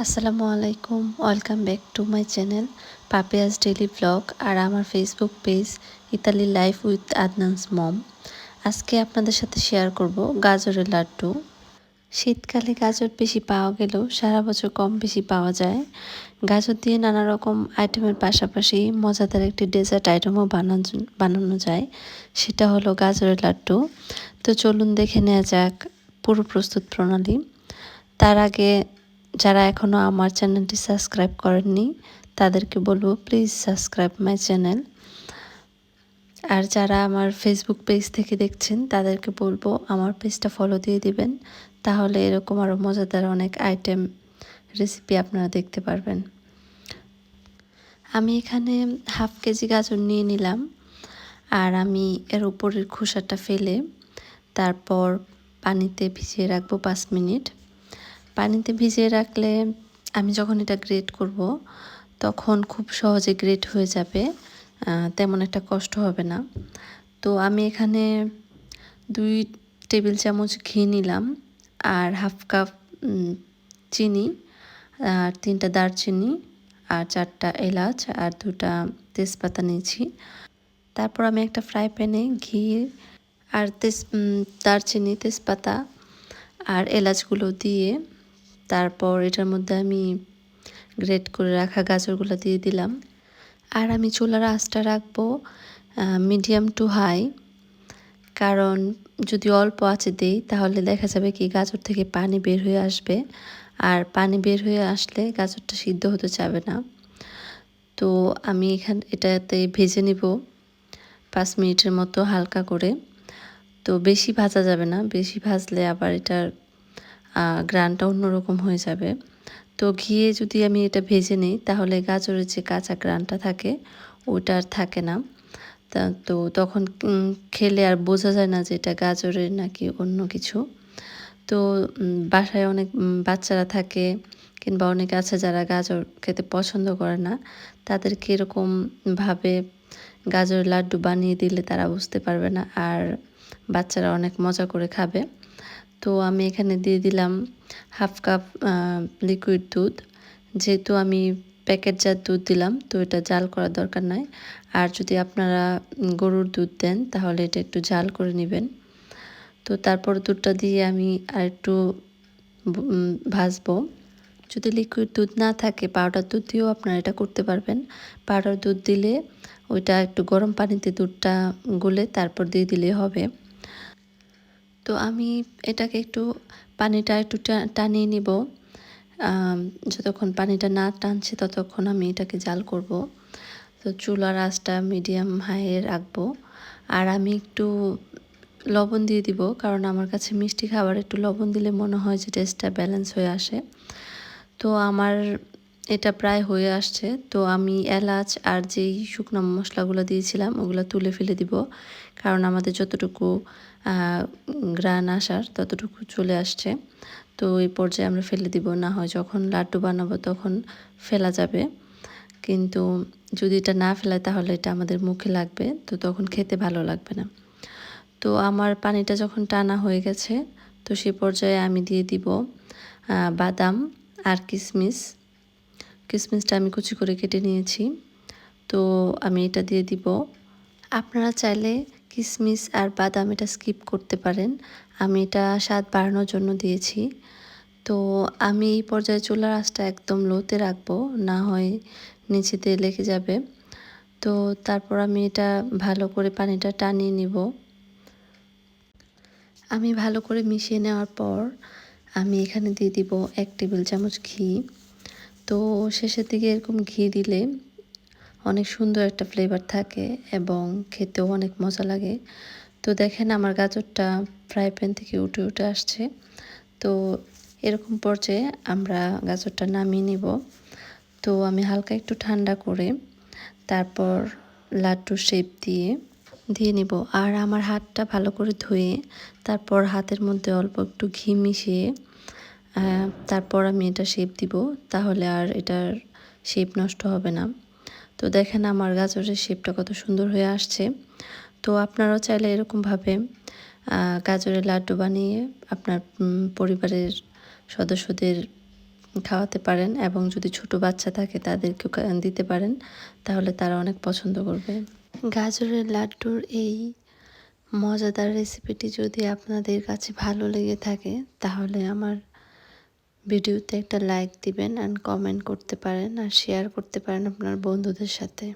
আসসালামু আলাইকুম, welcome back to my channel Papiya's daily vlog আর আমার Facebook page Italy life with Adnan's mom. আজকে আপনাদের সাথে শেয়ার করব গাজরের লাড্ডু। শীতকালে গাজর বেশি পাওয়া গেলেও সারা বছর কম বেশি পাওয়া যায়। গাজর দিয়ে নানা রকম আইটেমের পাশাপাশি মজাদার একটি ডেজার্ট আইটেমও বানানো যায়, সেটা হলো গাজরের লাড্ডু। তো চলুন দেখে নেওয়া যাক পুরো প্রস্তুত প্রণালী। তার আগে যারা এখনও আমার চ্যানেলটি সাবস্ক্রাইব করেননি তাদেরকে বলবো প্লিজ সাবস্ক্রাইব মাই চ্যানেল। আর যারা আমার ফেসবুক পেজ থেকে দেখছেন তাদেরকে বলবো আমার পেজটা ফলো দিয়ে দিবেন, তাহলে এরকম আরও মজাদার অনেক আইটেম রেসিপি আপনারা দেখতে পারবেন। আমি এখানে হাফ কেজি গাজর নিয়ে নিলাম, আর আমি এর উপরের খোসাটা ফেলে তারপর পানিতে ভিজিয়ে রাখবো 5 মিনিট। পানিতে ভিজিয়ে রাখলে আমি যখন এটা গ্রেট করব তখন খুব সহজে গ্রেট হয়ে যাবে, তেমন একটা কষ্ট হবে না। তো আমি এখানে 2 টেবিল চামচ ঘি নিলাম, আর হাফ কাপ চিনি, আর 3টা দারচিনি, আর 4টা এলাচ, আর 2টা তেজপাতা নিয়েছি। তারপর আমি একটা ফ্রাই প্যানে ঘি আর দারচিনি, তেজপাতা আর এলাচগুলো দিয়ে তারপর এটার মধ্যে আমি গ্রেট করে রাখা গাজরগুলো দিয়ে দিলাম। আর আমি চুলার আঁচটা রাখবো মিডিয়াম টু হাই, কারণ যদি অল্প আঁচে দিই তাহলে দেখা যাবে কি গাজর থেকে পানি বের হয়ে আসবে, আর পানি বের হয়ে আসলে গাজরটা সিদ্ধ হতে চাবে না। তো আমি এটাতে ভেজে নিব 5 মিনিটের মতো হালকা করে। তো বেশি ভাজা যাবে না, বেশি ভাজলে আবার এটার গ্রানটা অন্যরকম হয়ে যাবে। তো ঘিয়ে যদি আমি এটা ভেজে নিই তাহলে গাজরের যে কাঁচা গ্রানটা থাকে ওটা আর থাকে না। তো তখন খেলে আর বোঝা যায় না যে এটা গাজরের নাকি অন্য কিছু। তো বাসায় অনেক বাচ্চারা থাকে কিংবা অনেকে আছে যারা গাজর খেতে পছন্দ করে না, তাদেরকে এরকমভাবে গাজরের লাড্ডু বানিয়ে দিলে তারা বুঝতে পারবে না, আর বাচ্চারা অনেক মজা করে খাবে। তো আমি এখানে দিয়ে দিলাম হাফ কাপ লিকুইড দুধ। যেহেতু আমি প্যাকেটজাত দুধ দিলাম তো এটা জাল করার দরকার নাই, আর যদি আপনারা গরুর দুধ দেন তাহলে এটা একটু জাল করে নেবেন। তো তারপর দুধটা দিয়ে আমি আর একটু ভাজবো। যদি লিকুইড দুধ না থাকে পাউডার দুধ দিয়েও আপনারা এটা করতে পারবেন। পাউডার দুধ দিলে ওইটা একটু গরম পানিতে দুধটা গুলে তারপর দিয়ে দিলে হবে। তো আমি এটাকে পানিটা একটু টানিয়ে নিব। যতক্ষণ পানিটা না টানছে ততক্ষণ আমি এটাকে জাল করব। তো চুলার আঁচটা মিডিয়াম হাইয়ে রাখবো। আর আমি একটু লবণ দিয়ে দিব, কারণ আমার কাছে মিষ্টি খাবার একটু লবণ দিলে মনে হয় যে টেস্টটা ব্যালেন্স হয়ে আসে। তো আমার এটা প্রায় হয়ে আসছে। তো আমি এলাচ আর যেই শুকনো মশলাগুলো দিয়েছিলাম ওগুলো তুলে ফেলে দিব, কারণ আমাদের যতটুকু ঘ্রাণ আসার ততটুকু চলে আসছে। তো এই পর্যায়ে আমরা ফেলে দিব, না হয় যখন লাড্ডু বানাবো তখন ফেলা যাবে। কিন্তু যদি এটা না ফেলায় তাহলে এটা আমাদের মুখে লাগবে, তো তখন খেতে ভালো লাগবে না। তো আমার পানিটা যখন টানা হয়ে গেছে তো সে পর্যায়ে আমি দিয়ে দিব বাদাম আর কিশমিশটা আমি কুচি করে কেটে নিয়েছি। তো আমি এটা দিয়ে দিব। আপনারা চাইলে কিশমিশ আর বাদাম এটা স্কিপ করতে পারেন, আমি এটা স্বাদ বাড়ানোর জন্য দিয়েছি। তো আমি এই পর্যায়ে চুলার আঁচটা একদম লোতে রাখবো, না হয় নিচেতে লেগে যাবে। তো তারপর আমি এটা ভালো করে পানিটা টানিয়ে নিব। আমি ভালো করে মিশিয়ে নেওয়ার পর আমি এখানে দিয়ে দিব 1 টেবিল চামচ ঘি। তো শেষের দিকে এরকম ঘি দিলে অনেক সুন্দর একটা ফ্লেভার থাকে এবং খেতেও অনেক মজা লাগে। তো দেখেন আমার গাজরটা ফ্রাই প্যান থেকে উঠে আসছে। তো এরকম পর্যায়ে আমরা গাজরটা নামিয়ে নিব। তো আমি হালকা একটু ঠান্ডা করে তারপর লাড্ডু শেপ দিয়ে নিব। আর আমার হাতটা ভালো করে ধুয়ে তারপর হাতের মধ্যে অল্প একটু ঘি মিশিয়ে তারপর আমি এটা শেপ দিব, তাহলে আর এটার শেপ নষ্ট হবে না। তো দেখেন আমার গাজরের শেপটা কত সুন্দর হয়ে আসছে। তো আপনারাও চাইলে এরকমভাবে গাজরের লাড্ডু বানিয়ে আপনার পরিবারের সদস্যদের খাওয়াতে পারেন এবং যদি ছোট বাচ্চা থাকে তাদেরকেও দিতে পারেন, তাহলে তারা অনেক পছন্দ করবে। গাজরের লাড্ডুর এই মজাদার রেসিপিটি যদি আপনাদের কাছে ভালো লেগে থাকে তাহলে আমার ভিডিওতে একটা লাইক দিবেন, অ্যান্ড কমেন্ট করতে পারেন আর শেয়ার করতে পারেন আপনার বন্ধুদের সাথে।